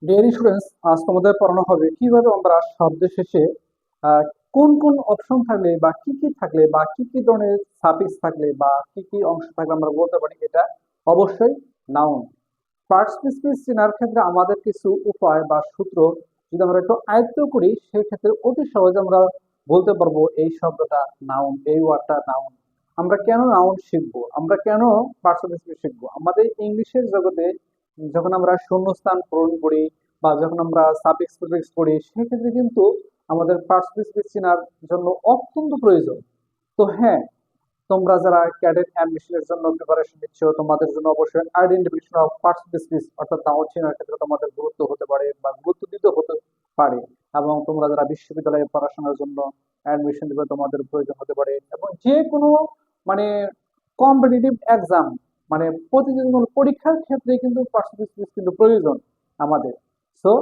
Dear students, আজ তোমাদের পড়ানো হবে কিভাবে আমরা শব্দের শেষে আহ, কোন কোন অপশন থাকলে বা কি কি থাকলে বা কি কি ধরনের সাফিক্স থাকলে বা কি কি অংশ থাকলে আমরা বলতে পারি এটা অবশ্যই নাউন। পার্টস চেনার ক্ষেত্রে আমাদের কিছু উপায় বা সূত্র যদি আমরা একটু আয়ত্ত করি সেই ক্ষেত্রে অতি সহজে আমরা বলতে পারবো এই শব্দটা নাউন, এই ওয়ার্ডটা নাউন। আমরা কেন নাউন শিখবো, আমরা কেন পার্টস শিখবো? আমাদের ইংলিশের জগতে যখন আমরা শূন্যস্থান পূরণ করি বা যখন আমরা সাফিক্স প্রিফিক্স করি সেক্ষেত্রে কিন্তু আমাদের পার্টস চেনার জন্য অত্যন্ত প্রয়োজন। তো হ্যাঁ, তোমরা যারা ক্যাডেট অ্যাডমিশনের জন্য প্রিপারেশন নিচ্ছ তোমাদের জন্য অবশ্যই আইডেন্টিফিকেশন অফ পার্টস অর্থাৎ নাউন চেনার ক্ষেত্রে তোমাদের গুরুত্ব হতে পারে বা গুরুত্ব দিতে হতে পারে। এবং তোমরা যারা বিশ্ববিদ্যালয়ে পড়াশোনার জন্য অ্যাডমিশন দেবে তোমাদের প্রয়োজন হতে পারে, এবং যে কোনো মানে কম্পিটিটিভ এক্সাম মানে প্রতিযোগিতামূলক পরীক্ষার ক্ষেত্রে কিন্তু পার্সোনাল কিন্তু প্রয়োজন আমাদের। সো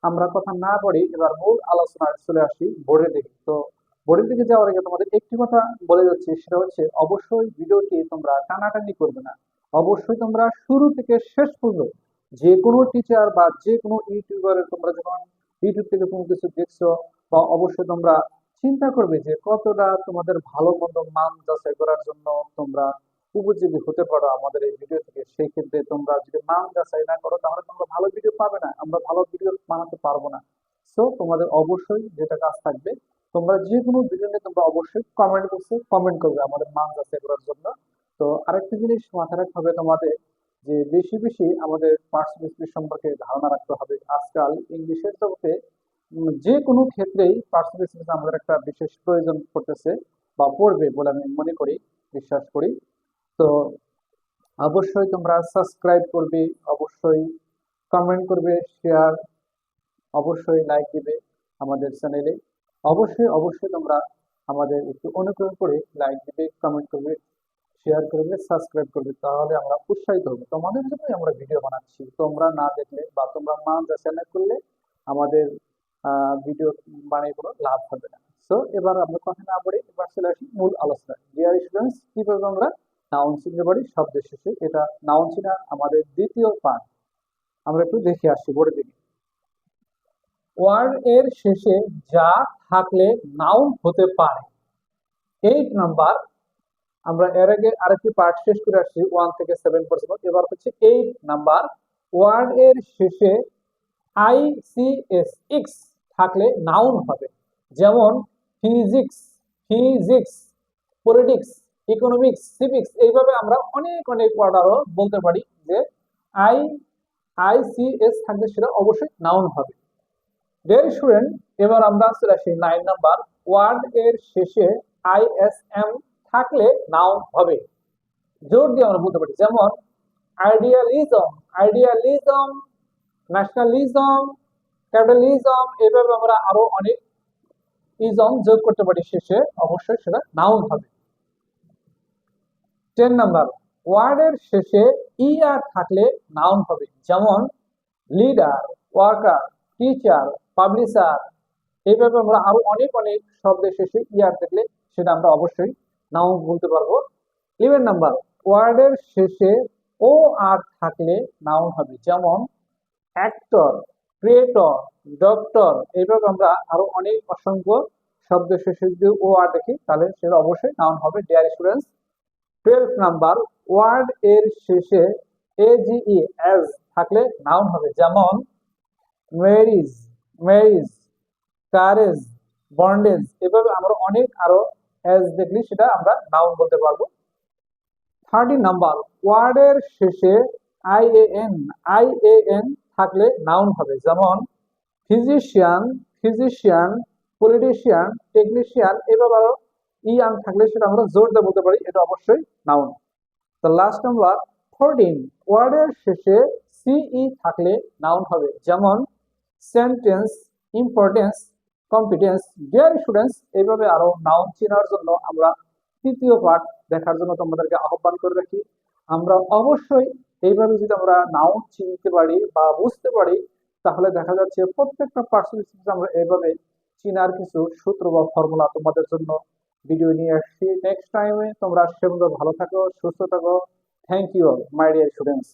আমরা কথা না বলি এবার মূল আলোচনায় চলে আসি বোর্ডের দিকে। তো বোর্ডের দিকে যাওয়ার আগে তোমাদের একটি কথা বলে যাচ্ছি, সেটা হচ্ছে অবশ্যই ভিডিওটি তোমরা টানাটানি করবে না। অবশ্যই তোমরা শুরু থেকে শেষ পর্যন্ত যে কোনো টিচার বা যে কোনো ইউটিউবারের তোমরা যখন ইউটিউব থেকে কোনো কিছু দেখছো বা অবশ্যই তোমরা চিন্তা করবে যে কতটা তোমাদের ভালো মন্দ মান যাচাই করার জন্য তোমরা উপযোগী হতে পারো আমাদের এই ভিডিও থেকে। সেই ক্ষেত্রে তোমরা যদি মান যাচাই না করো তাহলে তোমরা ভালো ভিডিও পাবে না, আমরা ভালো ভিডিও বানাতে পারবো না। সো তোমাদের অবশ্যই যেটা কাজ থাকবে, তোমরা যে কোনো ভিডিও নিয়ে তোমরা অবশ্যই কমেন্ট বক্সে কমেন্ট করবে আমাদের মান যাচাই করার জন্য। তো আরেকটা জিনিস মাথায় রাখতে হবে তোমাদের, যে বেশি বেশি আমাদের পার্সোনালিটি সম্পর্কে ধারণা রাখতে হবে। আজকাল ইংলিশের জগতে যে কোনো ক্ষেত্রেই পার্সোনালিটি আমাদের একটা বিশেষ প্রয়োজন পড়তেছে বা পড়বে বলে আমি মনে করি, বিশ্বাস করি। তো অবশ্যই তোমরা সাবস্ক্রাইব করবে, অবশ্যই কমেন্ট করবে, শেয়ার, অবশ্যই লাইক দিবে আমাদের চ্যানেলে। অবশ্যই অবশ্যই তোমরা আমাদের একটু অনুগ্রহ করে লাইক দিবে, কমেন্ট করবে, শেয়ার করবে, সাবস্ক্রাইব করবে, তাহলে আমরা উৎসাহিত হবো। তোমাদের জন্যই আমরা ভিডিও বানাচ্ছি, তোমরা না দেখলে বা তোমরা না যাচাই না করলে আমাদের ভিডিও বানিয়ে কোনো লাভ হবে না। সো এবার আমরা কথা না বলে এবার চলে আসি মূল আলোচনায়। ডিয়ার স্টুডেন্টস, কিভাবে আমরা নাউন চিনতে পারি শব্দের শেষে, এটা নাউন চেনা আমাদের দ্বিতীয় পার্ট। আমরা একটু দেখে আসছি বোর্ডের দিকে। ওয়ার্ড এর শেষে যা থাকলে নাউন হতে পারে। 8 নাম্বার, আমরা এর আগে আরেকটি পার্ট শেষ করে আসছি 1 থেকে 7 পর্যন্ত। এবার হচ্ছে 8 নাম্বার, ওয়ার্ড এর শেষে আইসিএস এক্স থাকলে নাউন হবে। যেমন physics, physics, politics, economics, civics, এইভাবে আমরা অনেক অনেক ওয়ার্ড আরো বলতে পারি যে আই আইসিএস থাকলে সেটা অবশ্যই নাউন হবে। ডিয়ার স্টুডেন্ট, এবার আমরা চলে আসি 9 নাম্বার, ওয়ার্ড এর শেষে আইএসএম থাকলে নাউন হবে। জোর দিয়ে আমরা বলতে পারি, যেমন আইডিয়ালিজম, আইডিয়ালিজম, ন্যাশনালিজম, ক্যাপিটালিজম, এভাবে আমরা আরো অনেক ইজম যোগ করতে পারি শেষে, অবশ্যই সেটা নাউন হবে। 10 নাম্বার, ওয়ার্ডের শেষে ইআর থাকলে নাউন হবে। যেমন লিডার, ওয়ার্কার, টিচার, পাবলিশার, এইভাবে আমরা আরো অনেক অনেক শব্দের শেষে ইয়ার থাকলে সেটা আমরা অবশ্যই নাউন বলতে পারবো। 11 নাম্বার, ওয়ার্ডের শেষে ও আর থাকলে নাউন হবে। যেমন অ্যাক্টর, ক্রিয়েটর, ডক্টর, এইভাবে আমরা আরো অনেক অসংখ্য শব্দের শেষে যদি ও আর দেখি তাহলে সেটা অবশ্যই নাউন হবে। ডিয়ার স্টুডেন্টস, 12 নাম্বার, ওয়ার্ড এর শেষে এজিই এস থাকলে নাউন হবে। যেমন ম্যারিজ, ম্যারিজ, কারেজ, বন্ডেজ, এভাবে আমরা অনেক আরো এস দেখলি সেটা আমরা নাউন বলতে পারবো। 13 নাম্বার, ওয়ার্ডের শেষে আইএএন, আইএএন থাকলে নাউন হবে। যেমন ফিজিশিয়ান, ফিজিশিয়ান, পলিটিশিয়ান, টেকনিশিয়ান, এভাবে আরো ইয়ান থাকলে সেটা আমরা জোর দিয়ে বলতে পারি, এটা অবশ্যই নাউন। তো লাস্ট নাম্বার 14, ওয়ার্ডের শেষে সিই থাকলে নাউন হবে। যেমন sentence, importance, competence. Dear students, এইভাবে আরো নাউন চেনার জন্য আমরা তৃতীয় পার্ট দেখার জন্য তোমাদেরকে আহ্বান করে রাখি। আমরা অবশ্যই এইভাবে যদি আমরা নাউন চিনতে পারি বা বুঝতে পারি তাহলে দেখা যাচ্ছে প্রত্যেকটা পার্সন আমরা এইভাবে চিনার কিছু সূত্র বা ফর্মুলা তোমাদের জন্য ভিডিও নিয়ে আসছি। নেক্সট টাইমে তোমরা সে ভালো থাকো, সুস্থ থাকো। Thank you my dear students.